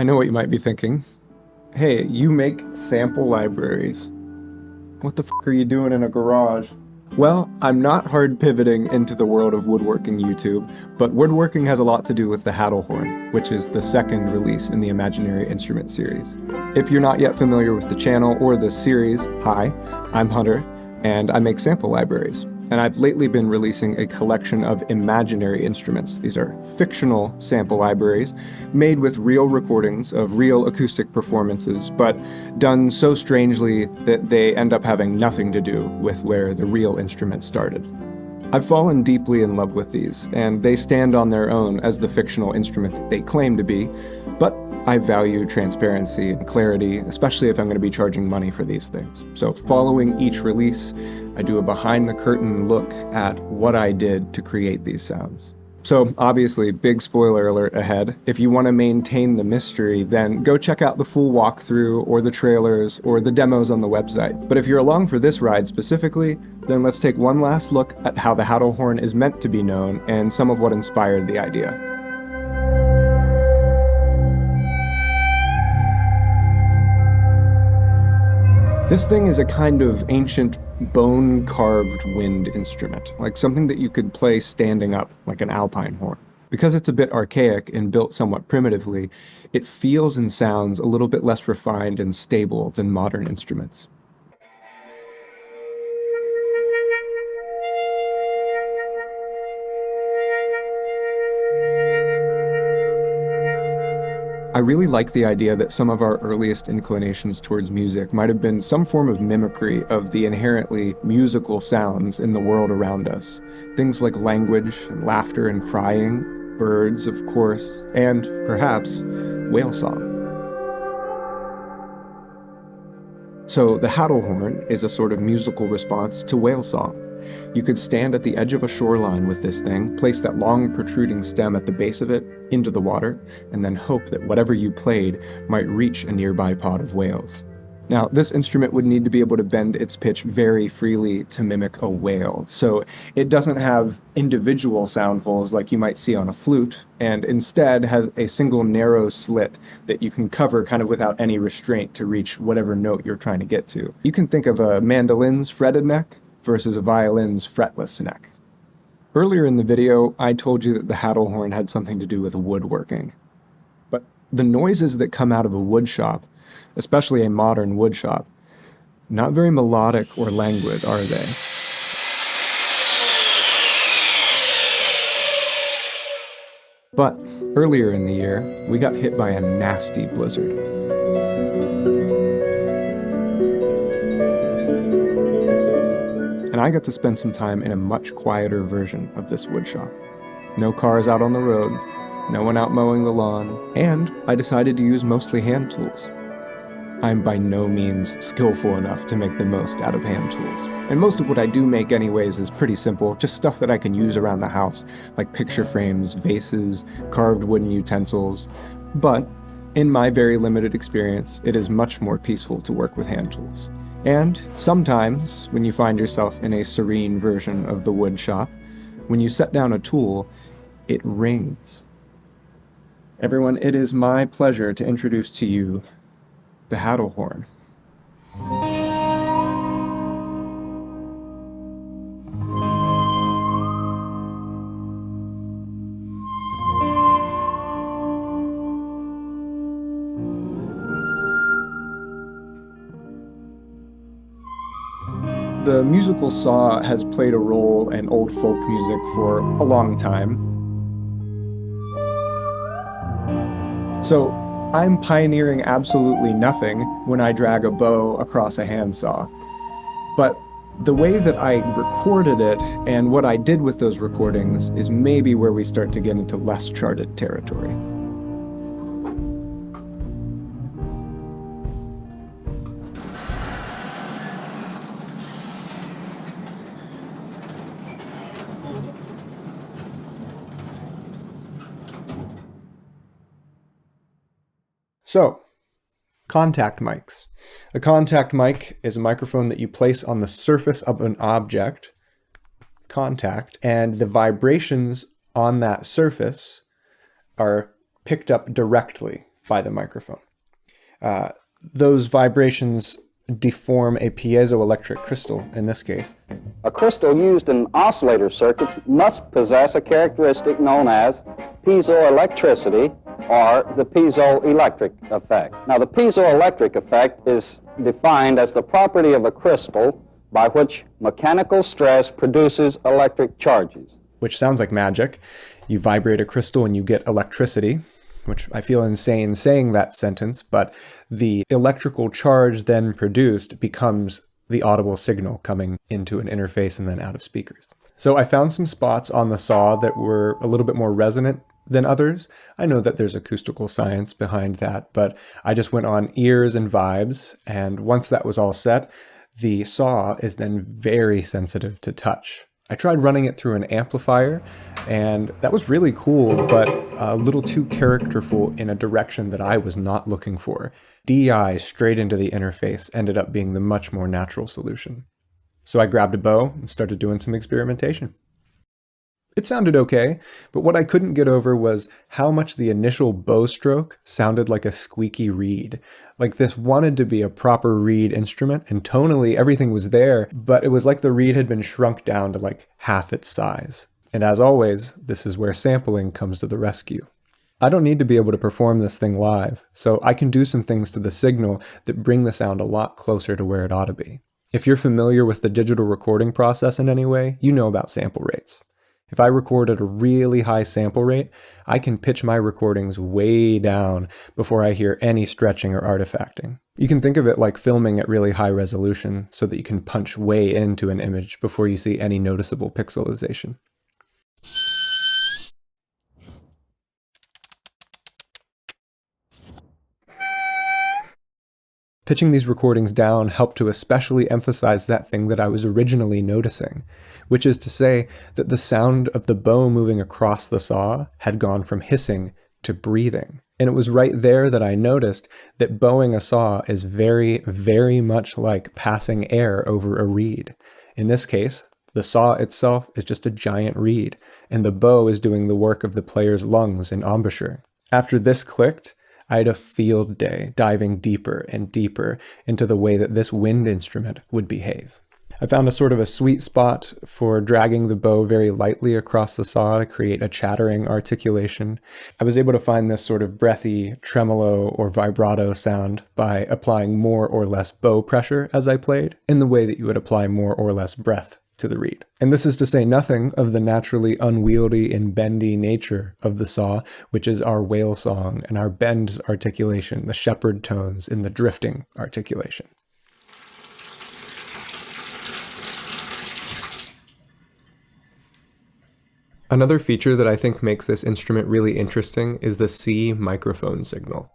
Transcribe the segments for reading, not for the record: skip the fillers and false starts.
I know what you might be thinking. Hey, you make sample libraries. What the f are you doing in a garage? Well, I'm not hard pivoting into the world of woodworking YouTube, but woodworking has a lot to do with the Hadalhorn, which is the second release in the Imaginary Instrument series. If you're not yet familiar with the channel or the series, hi, I'm Hunter, and I make sample libraries. And I've lately been releasing a collection of imaginary instruments. These are fictional sample libraries made with real recordings of real acoustic performances, but done so strangely that they end up having nothing to do with where the real instrument started. I've fallen deeply in love with these, and they stand on their own as the fictional instrument that they claim to be, but I value transparency and clarity, especially if I'm going to be charging money for these things. So following each release, I do a behind-the-curtain look at what I did to create these sounds. So obviously, big spoiler alert ahead. If you want to maintain the mystery, then go check out the full walkthrough or the trailers or the demos on the website. But if you're along for this ride specifically, then let's take one last look at how the Hadalhorn is meant to be known and some of what inspired the idea. This thing is a kind of ancient bone-carved wind instrument, like something that you could play standing up, like an alpine horn. Because it's a bit archaic and built somewhat primitively, it feels and sounds a little bit less refined and stable than modern instruments. I really like the idea that some of our earliest inclinations towards music might have been some form of mimicry of the inherently musical sounds in the world around us. Things like language and laughter and crying, birds, of course, and, perhaps, whale song. So the Hadalhorn is a sort of musical response to whale song. You could stand at the edge of a shoreline with this thing, place that long protruding stem at the base of it into the water, and then hope that whatever you played might reach a nearby pod of whales. Now, this instrument would need to be able to bend its pitch very freely to mimic a whale, so it doesn't have individual sound holes like you might see on a flute, and instead has a single narrow slit that you can cover kind of without any restraint to reach whatever note you're trying to get to. You can think of a mandolin's fretted neck versus a violin's fretless neck. Earlier in the video, I told you that the Hadalhorn had something to do with woodworking. But the noises that come out of a wood shop, especially a modern wood shop, not very melodic or languid, are they? But earlier in the year, we got hit by a nasty blizzard. And I got to spend some time in a much quieter version of this woodshop. No cars out on the road, no one out mowing the lawn, and I decided to use mostly hand tools. I'm by no means skillful enough to make the most out of hand tools. And most of what I do make anyways is pretty simple, just stuff that I can use around the house, like picture frames, vases, carved wooden utensils. But in my very limited experience, it is much more peaceful to work with hand tools. And sometimes, when you find yourself in a serene version of the wood shop, when you set down a tool, it rings. Everyone, it is my pleasure to introduce to you the Hadalhorn. The musical saw has played a role in old folk music for a long time. So I'm pioneering absolutely nothing when I drag a bow across a handsaw. But the way that I recorded it and what I did with those recordings is maybe where we start to get into less charted territory. So, contact mics. A contact mic is a microphone that you place on the surface of an object, contact, and the vibrations on that surface are picked up directly by the microphone. Those vibrations deform a piezoelectric crystal in this case. A crystal used in oscillator circuits must possess a characteristic known as piezoelectricity, or the piezoelectric effect. Now, the piezoelectric effect is defined as the property of a crystal by which mechanical stress produces electric charges. Which sounds like magic. You vibrate a crystal and you get electricity, which I feel insane saying that sentence, but the electrical charge then produced becomes the audible signal coming into an interface and then out of speakers. So I found some spots on the saw that were a little bit more resonant than others. I know that there's acoustical science behind that, but I just went on ears and vibes, and once that was all set, the saw is then very sensitive to touch. I tried running it through an amplifier, and that was really cool, but a little too characterful in a direction that I was not looking for. DI straight into the interface ended up being the much more natural solution. So I grabbed a bow and started doing some experimentation. It sounded okay, but what I couldn't get over was how much the initial bow stroke sounded like a squeaky reed. Like this wanted to be a proper reed instrument, and tonally everything was there, but it was like the reed had been shrunk down to like half its size. And as always, this is where sampling comes to the rescue. I don't need to be able to perform this thing live, so I can do some things to the signal that bring the sound a lot closer to where it ought to be. If you're familiar with the digital recording process in any way, you know about sample rates. If I record at a really high sample rate, I can pitch my recordings way down before I hear any stretching or artifacting. You can think of it like filming at really high resolution so that you can punch way into an image before you see any noticeable pixelization. Pitching these recordings down helped to especially emphasize that thing that I was originally noticing, which is to say that the sound of the bow moving across the saw had gone from hissing to breathing. And it was right there that I noticed that bowing a saw is very, very much like passing air over a reed. In this case, the saw itself is just a giant reed, and the bow is doing the work of the player's lungs and embouchure. After this clicked, I had a field day diving deeper and deeper into the way that this wind instrument would behave. I found a sort of a sweet spot for dragging the bow very lightly across the saw to create a chattering articulation. I was able to find this sort of breathy tremolo or vibrato sound by applying more or less bow pressure as I played, in the way that you would apply more or less breath to the reed. And this is to say nothing of the naturally unwieldy and bendy nature of the saw, which is our whale song and our bend articulation, the shepherd tones in the drifting articulation. Another feature that I think makes this instrument really interesting is the C microphone signal.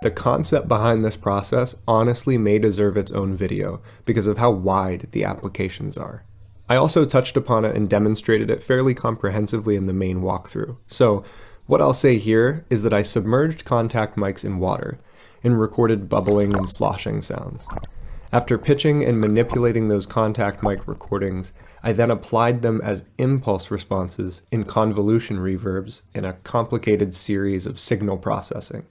The concept behind this process honestly may deserve its own video because of how wide the applications are. I also touched upon it and demonstrated it fairly comprehensively in the main walkthrough. So what I'll say here is that I submerged contact mics in water and recorded bubbling and sloshing sounds. After pitching and manipulating those contact mic recordings, I then applied them as impulse responses in convolution reverbs in a complicated series of signal processing.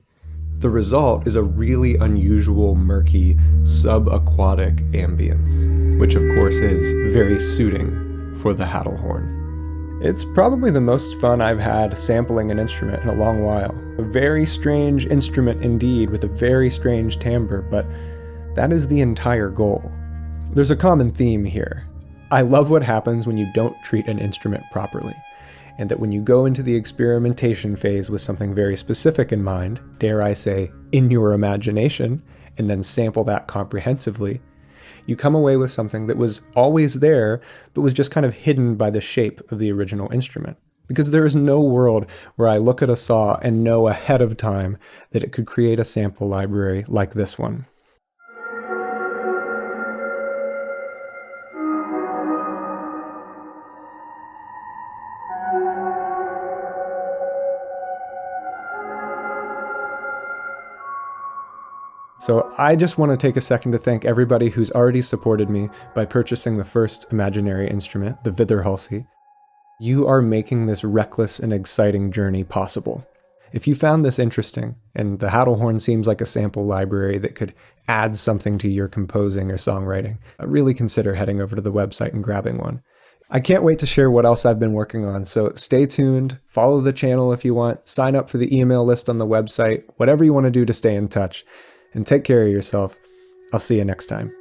The result is a really unusual, murky, subaquatic ambience, which of course is very suiting for the Hadalhorn. It's probably the most fun I've had sampling an instrument in a long while. A very strange instrument indeed, with a very strange timbre, but that is the entire goal. There's a common theme here. I love what happens when you don't treat an instrument properly, and that when you go into the experimentation phase with something very specific in mind, dare I say, in your imagination, and then sample that comprehensively, you come away with something that was always there, but was just kind of hidden by the shape of the original instrument. Because there is no world where I look at a saw and know ahead of time that it could create a sample library like this one. So I just want to take a second to thank everybody who's already supported me by purchasing the first imaginary instrument, the Vidderhalsey. You are making this reckless and exciting journey possible. If you found this interesting, and the Hadalhorn seems like a sample library that could add something to your composing or songwriting, really consider heading over to the website and grabbing one. I can't wait to share what else I've been working on, so stay tuned, follow the channel if you want, sign up for the email list on the website, whatever you want to do to stay in touch, and take care of yourself. I'll see you next time.